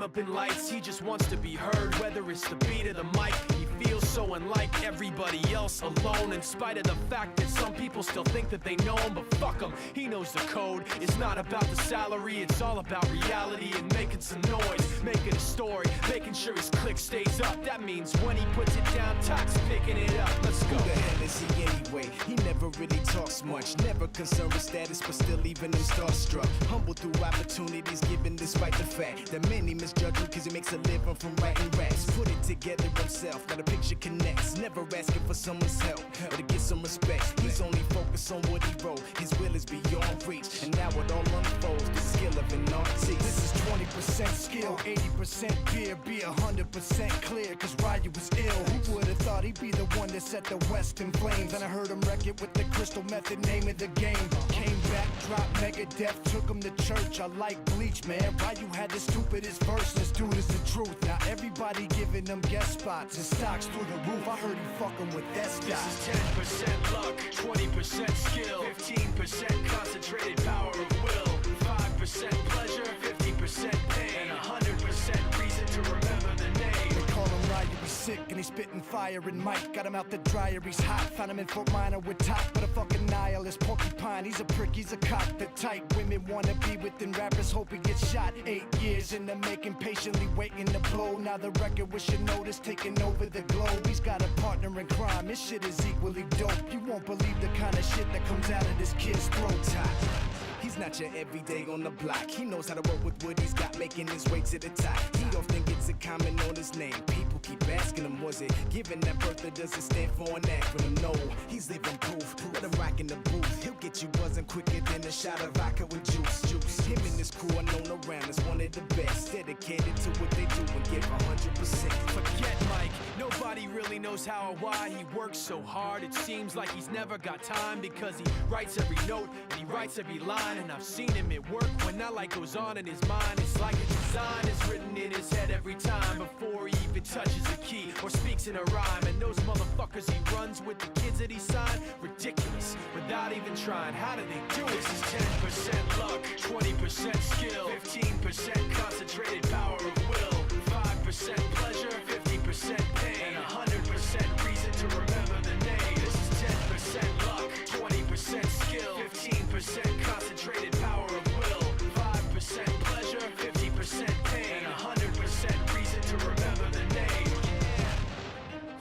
dim up in lights, he just wants to be heard. Whether it's the beat of the mic, he feels so unlike everybody else, alone. In spite of the fact that some people still think that they know him, but fuck him, he knows the code. It's not about the salary, it's all about reality and making some noise, making a story, making sure his click stays up. That means when he puts it down, Tox picking it up. Let's go. Who the hell is he anyway? He never really talks much, never concerned with status, but still leaving him starstruck. Humble through opportunities given despite the fact that many misjudge him cause he makes a living from writing raps. Put it together himself, now the picture connects, never asking for someone's help or to get some respect. He's only focused on what he wrote, his will is beyond reach, and now it all unfolds, the skill of an artist. This is 20% skill, 80% fear, be 100% clear, cause Ryu was ill. Who would've thought he'd be the one that set the West in flames? And I heard him wreck it with the crystal method, name of the game. Came back, dropped Megadeth, took him to church. I like Bleach, man. Ryu had the stupidest verse, this dude is the truth. Now everybody giving them guest spots and stocks through the roof. I heard he fucking with that stock. This is 10% luck, 20% skill, 15% concentrated power of will, 5% pleasure, 50% pain, and 100% reason to remember the name. They call him Ryu, he's sick and he's spitting fire and Mike got him out the dryer, he's hot. Found him in Fort Minor with top, but a fucking nihilist porcupine. He's a prick, he's a cock, the type women wanna be within rappers, hope he gets shot. 8 years in the making, patiently waiting to blow. Now the record with your notice taking over the globe. He's got a partner in crime, his shit is equally dope. You won't believe the kind of shit that comes out of this kid's throat. He's not your everyday on the block. He knows how to work with what he's got, making his way to the top. He often gets a comment on his name. People keep asking him, was it given that birth that doesn't stand for an acronym? No, he's living proof. Let him rock in the booth. He'll get you buzzing quicker than a shot of vodka with juice. Him and his crew are known around as one of the best, dedicated to what they do and give 100%. Forget Mike, nobody really knows how or why he works so hard. It seems like he's never got time because he writes every note and he writes every line. And I've seen him at work when that light goes on in his mind. It's like a design is written in his head every time before he even touches a key or speaks in a rhyme. And those motherfuckers he runs with, the kids that he signed, ridiculous, without even trying. How do they do it? This is 10% luck, 20% skill, 15% concentrated power of will, 5% pleasure, 50% pain, and 100% reason to remember the name. This is 10% luck, 20% skill, 15% concentrated power of will, 5% pleasure, 50% pain, and 100% reason to remember the name.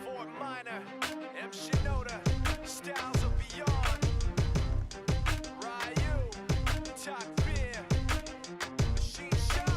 Fort Minor, M. Shinoda, Styles of Beyond, Ryu, Talk Beer, Machine Shop.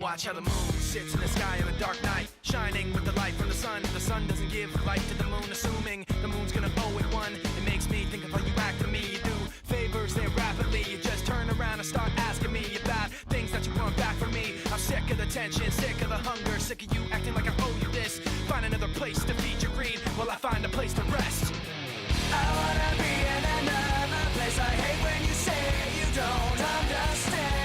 Watch how the moon sits in the sky on a dark night, shining with the light from the sun. The sun doesn't give light to the moon, assuming the moon's gonna owe it one. It makes me think of how you act to me. You do favors there rapidly. You just turn around and start asking me about things that you want back from me. I'm sick of the tension, sick of the hunger, sick of you acting like I owe you this. Find another place to feed your greed while I find a place to rest. I wanna be in another place. I hate when you say you don't understand.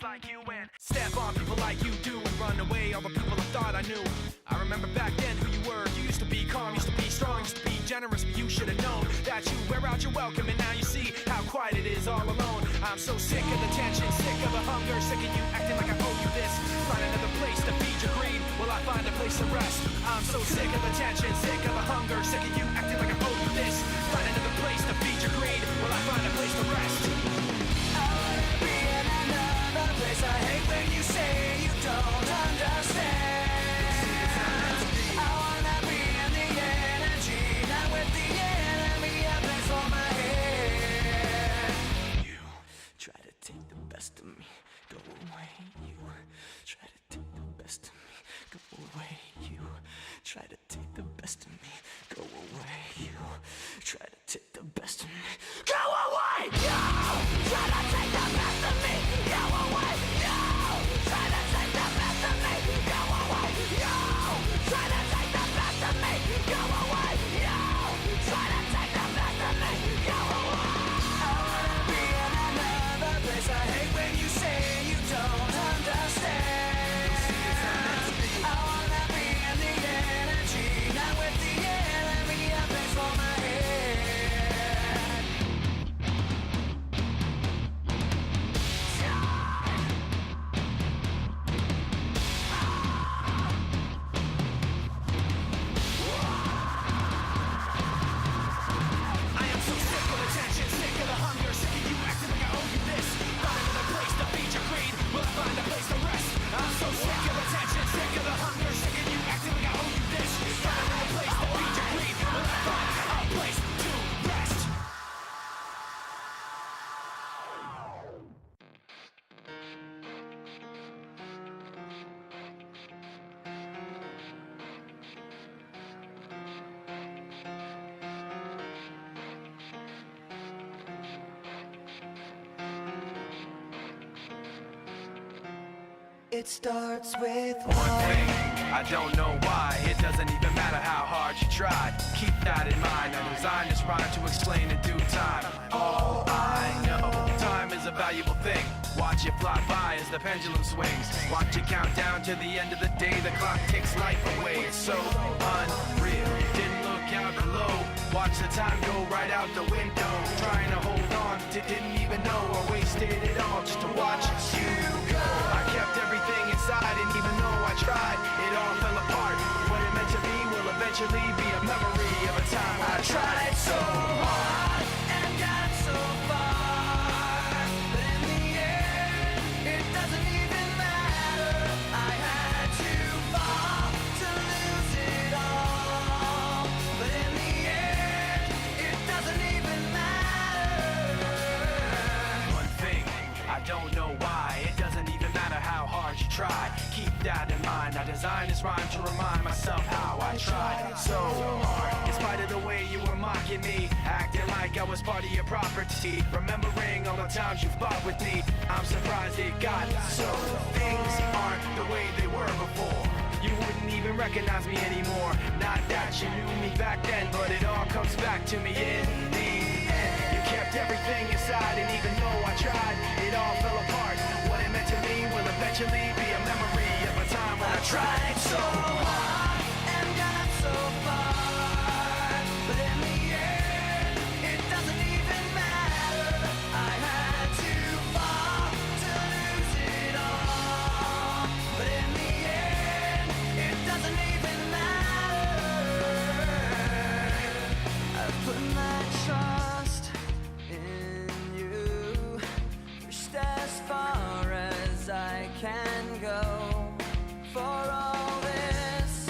Like you and step on people like you do and run away all the people I thought I knew. I remember back then who you were. You used to be calm, used to be strong, used to be generous, but you should have known that you wear out your welcome, and now you see how quiet it is all alone. I'm so sick of the tension, sick of the hunger, sick of you acting like I owe you this. Find another place to feed your greed while I find a place to rest. I'm so sick of the tension, sick of the hunger, sick of you acting like I owe you this. Find another place to feed your greed while I find a place to rest. I wanna be in another place. I hate when you say you don't understand. I wanna be in the energy, not with the enemy. A place for my head. try to take the best of me. Go away, you try to take the best of me. Go away, you try to take the best of me. Go away, you try to take the best of me. Go away, you try to take the best of me. Go away, you try to take the best of me. Go away. I wanna be in another place. I hate when you say you don't understand. I wanna be in the energy, not with the enemy. A place for my head. I am so sick of attention, sick of the hunger, sick of you acting like I owe you this. Find another place to feed your greed, will I find a place to rest? I'm so sick of attention, sick of the hunger, sick of you acting like I owe you this. Find another place to feed your greed, will I find a place to rest? It starts with One thing, I don't know why. It doesn't even matter how hard you try. Keep that in mind. I designed this rhyme to explain in due time. All I know, time is a valuable thing. Watch it fly by as the pendulum swings. Watch it count down to the end of the day. The clock takes life away. It's so unreal. Didn't look out below. Watch the time go right out the window. Trying to hold on to didn't even know or wasted it all just to watch you go. I kept everything inside, and even though I tried, it all fell apart. What it meant to be will eventually be a memory of a time I tried so hard and got so far, but in the end, it doesn't even matter. I had to fall to lose it all, but in the end, it doesn't even matter. One thing, I don't know why. It doesn't even matter how hard you try. Keep that in mind. I designed this rhyme to remind myself how I tried so hard. In spite of the way you were mocking me, acting like I was part of your property, remembering all the times you fought with me, I'm surprised it got so. Things aren't the way they were before. You wouldn't even recognize me anymore. Not that you knew me back then, but it all comes back to me in the end. You kept everything inside, and even though I tried, it all fell apart. What it meant to me will eventually be a memory of a time when I tried so hard and got so far, but in the end, it doesn't even matter. I had to fall to lose it all, but in the end, it doesn't even matter. I've put my trust in you, pushed as far as I can go. For all this,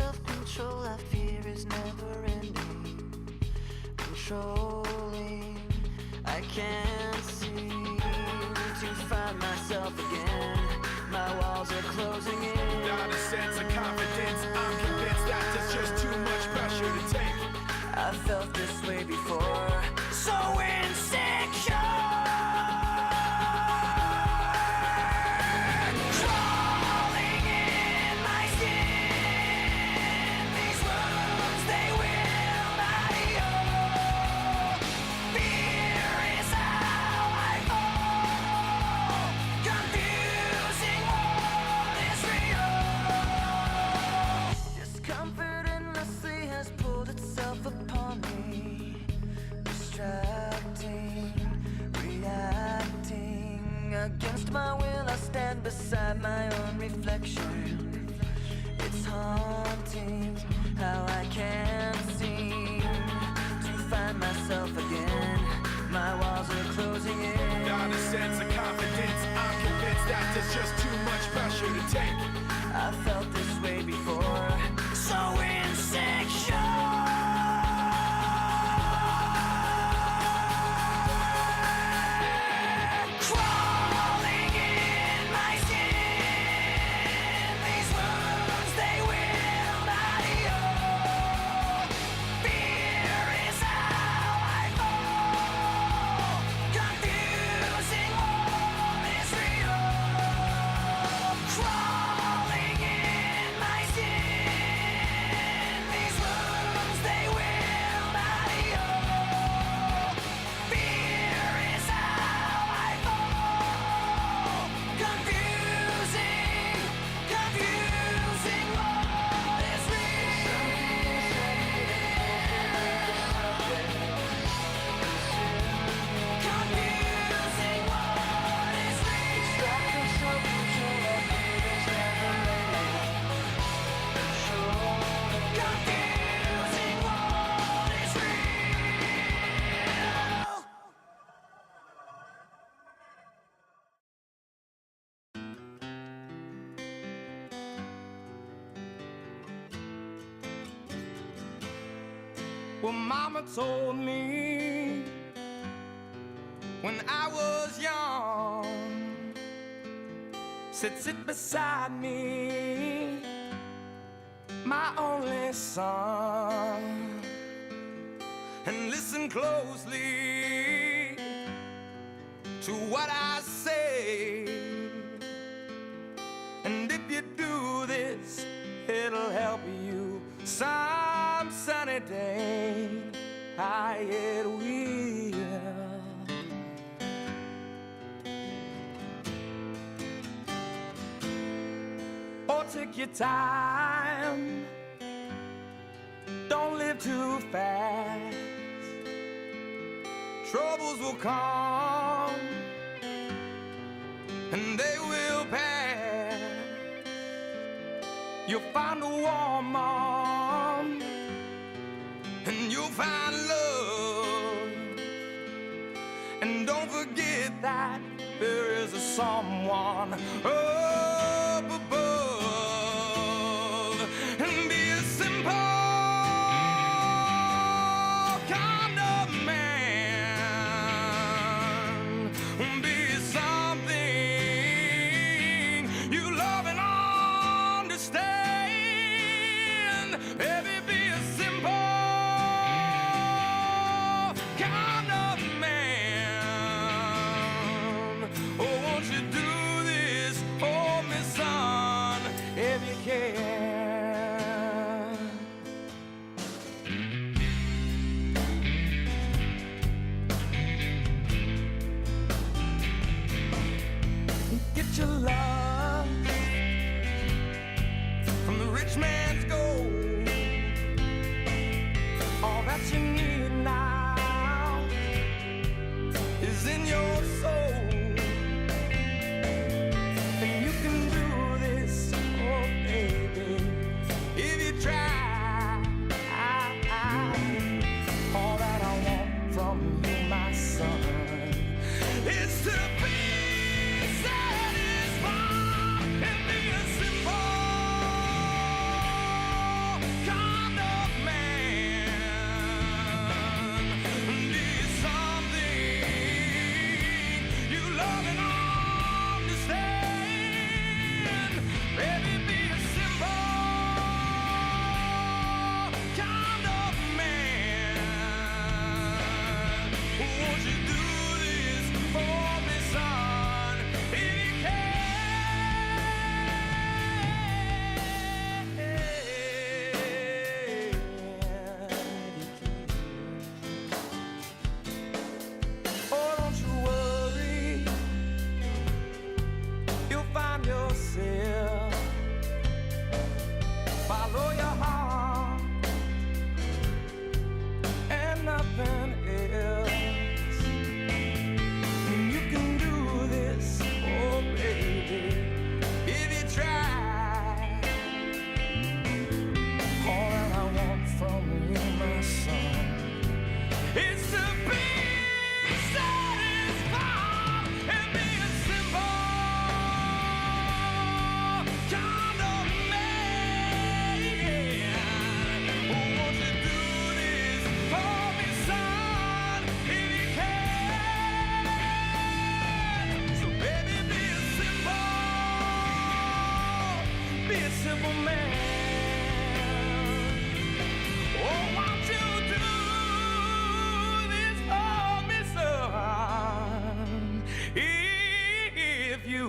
self-control I fear is never ending. Controlling, I can't seem to find myself again. My walls are closing in. Without a sense of confidence, I'm convinced that there's just too much pressure to take. I felt this way before, so insecure. Crawling in my skin, these wounds, they will not heal. Fear is how I fall, confusing what is real. Discomfort endlessly has pulled itself upon me, distracting, reacting. Against my will I stand beside my own reflection. It's haunting how I can't seem to find myself again. My walls are closing in. Without a sense of confidence, I'm convinced that there's just too much pressure to take. I felt this way before, so insecure. Crawling in my skin, these wounds, they will not heal. Fear is how I fall, confusing what is real. Crawling in my skin, these wounds, they will not heal. Fear is how I fall, confusing what is Well, Mama told me when I was young, said sit beside me, my only son, and listen closely to what I say. And if you do this, it'll help you some sunny day. It will. Oh, take your time, don't live too fast. Troubles will come and they will pass. You'll find a warm arm and you'll find love. And don't forget that there is a someone up above. And be a simple kind of man. Be something you love and understand. Baby, be a simple kind of man. Oh, won't you do this? Oh, for me, son, if you can. Oh, don't you worry, you'll find yourself. Follow your heart and nothing else. And you can do this, oh baby, if you try. All that I want from you, my son, is to be satisfied and be a simple kind of man. Won't you do this for me, son, if you can? So baby, be a simple man. Oh, won't you do this for me, son, if you